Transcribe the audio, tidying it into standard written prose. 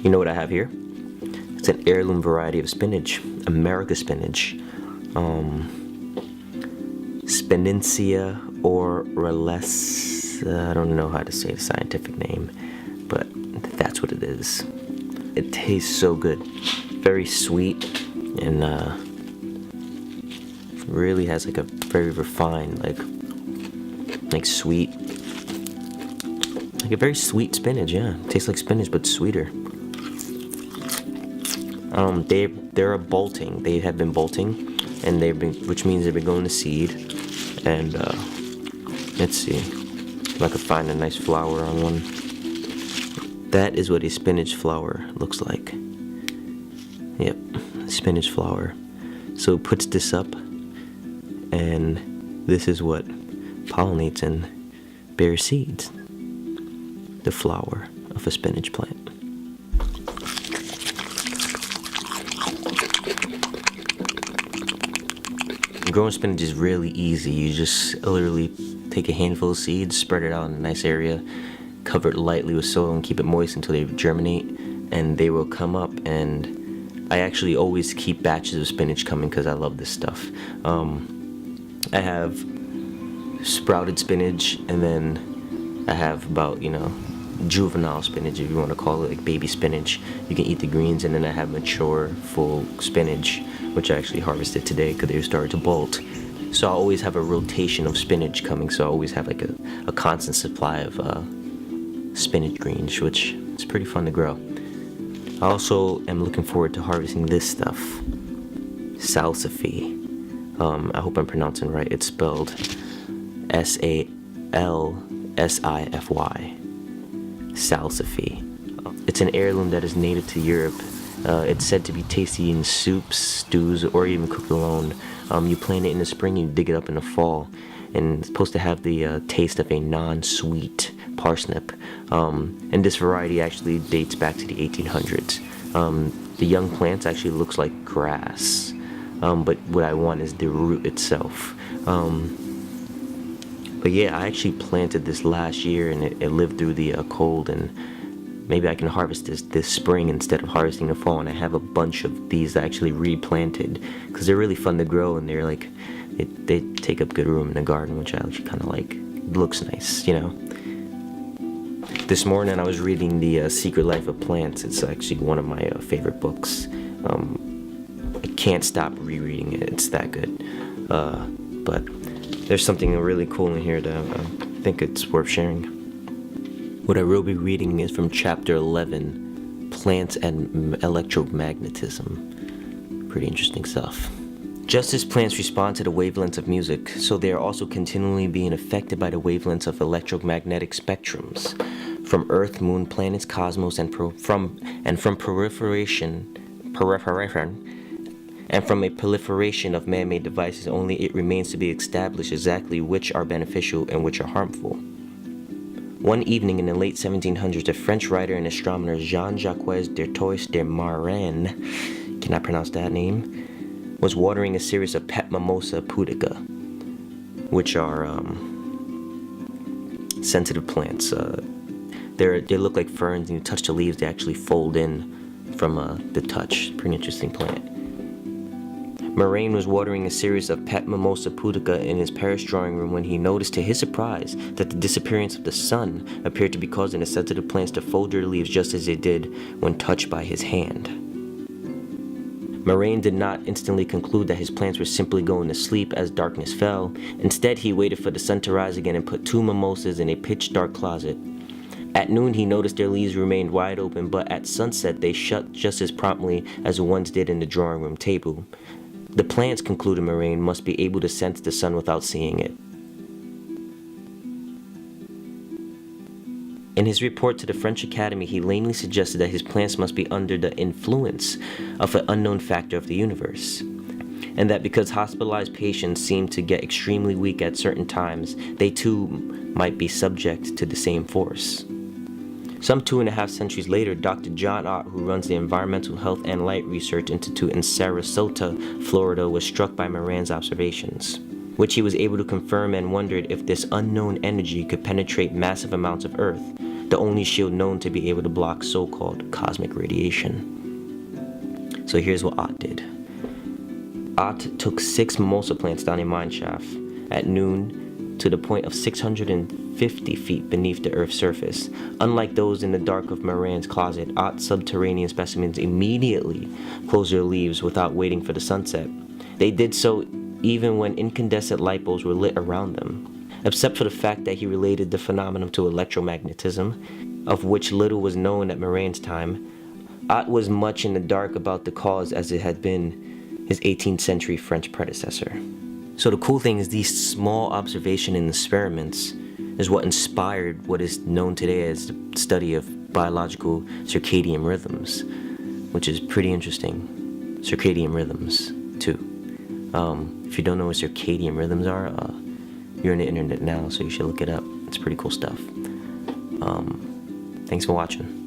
You know what I have here? It's an heirloom variety of spinach, America spinach. Spinacia Oleracea. I don't know how to say the scientific name, but that's what it is. It tastes so good. Very sweet and really has like a very refined, like sweet, like a very sweet spinach. Yeah, tastes like spinach but sweeter. They're bolting. They have been bolting, and which means they've been going to seed. And let's see if I could find a nice flower on one. That is what a spinach flower looks like. Yep, spinach flower. So it puts this up, and this is what pollinates and bears seeds. The flower of a spinach plant. Growing spinach is really easy. You just literally take a handful of seeds, spread it out in a nice area, cover it lightly with soil and keep it moist until they germinate, and they will come up. And I actually always keep batches of spinach coming because I love this stuff. I have sprouted spinach, and then I have about, juvenile spinach, if you want to call it, like baby spinach. You can eat the greens, and then I have mature, full spinach, which I actually harvested today because they started to bolt. So I always have a rotation of spinach coming, so I always have like a constant supply of spinach greens, which is pretty fun to grow. I also am looking forward to harvesting this stuff, Salsify. I hope I'm pronouncing right. It's spelled Salsify. Salsify. It's an heirloom that is native to Europe. It's said to be tasty in soups, stews, or even cooked alone. You plant it in the spring, you dig it up in the fall, and it's supposed to have the taste of a non-sweet parsnip. And this variety actually dates back to the 1800s. The young plants actually looks like grass, but what I want is the root itself. But yeah, I actually planted this last year, and it lived through the cold, and maybe I can harvest this spring instead of harvesting the fall. And I have a bunch of these actually replanted because they're really fun to grow, and they're they take up good room in the garden, which I actually kind of like. It looks nice, This morning I was reading The Secret Life of Plants. It's actually one of my favorite books. I can't stop rereading it. It's that good. But there's something really cool in here that I think it's worth sharing. What I will be reading is from chapter 11, Plants and Electromagnetism. Pretty interesting stuff. Just as plants respond to the wavelengths of music, so they are also continually being affected by the wavelengths of electromagnetic spectrums. From Earth, Moon, planets, cosmos, and from a proliferation of man-made devices, only it remains to be established exactly which are beneficial and which are harmful. One evening in the late 1700s, the French writer and astronomer Jean-Jacques Dertous de Mairan, cannot pronounce that name, was watering a series of pet Mimosa pudica, which are sensitive plants. They look like ferns, and you touch the leaves, they actually fold in from the touch. Pretty interesting plant. Mairan was watering a series of pet Mimosa pudica in his Paris drawing room when he noticed to his surprise that the disappearance of the sun appeared to be causing the sensitive plants to fold their leaves just as they did when touched by his hand. Mairan did not instantly conclude that his plants were simply going to sleep as darkness fell. Instead, he waited for the sun to rise again and put 2 mimosas in a pitch-dark closet. At noon, he noticed their leaves remained wide open, but at sunset, they shut just as promptly as the ones did in the drawing room table. The plants, concluded Mairan, must be able to sense the sun without seeing it. In his report to the French Academy, he lamely suggested that his plants must be under the influence of an unknown factor of the universe, and that because hospitalized patients seemed to get extremely weak at certain times, they too might be subject to the same force. Some 2.5 centuries later, Dr. John Ott, who runs the Environmental Health and Light Research Institute in Sarasota, Florida, was struck by Mairan's observations, which he was able to confirm, and wondered if this unknown energy could penetrate massive amounts of Earth, the only shield known to be able to block so-called cosmic radiation. So here's what Ott did. Ott took 6 mimosa plants down a mine shaft at noon to the point of 650 feet beneath the Earth's surface. Unlike those in the dark of Mairan's closet, Ott's subterranean specimens immediately closed their leaves without waiting for the sunset. They did so even when incandescent light bulbs were lit around them. Except for the fact that he related the phenomenon to electromagnetism, of which little was known at Mairan's time, Ott was much in the dark about the cause, as it had been his 18th century French predecessor. So the cool thing is, these small observation and experiments is what inspired what is known today as the study of biological circadian rhythms, which is pretty interesting. Circadian rhythms, too. If you don't know what circadian rhythms are, you're on the internet now, so you should look it up. It's pretty cool stuff. Thanks for watching.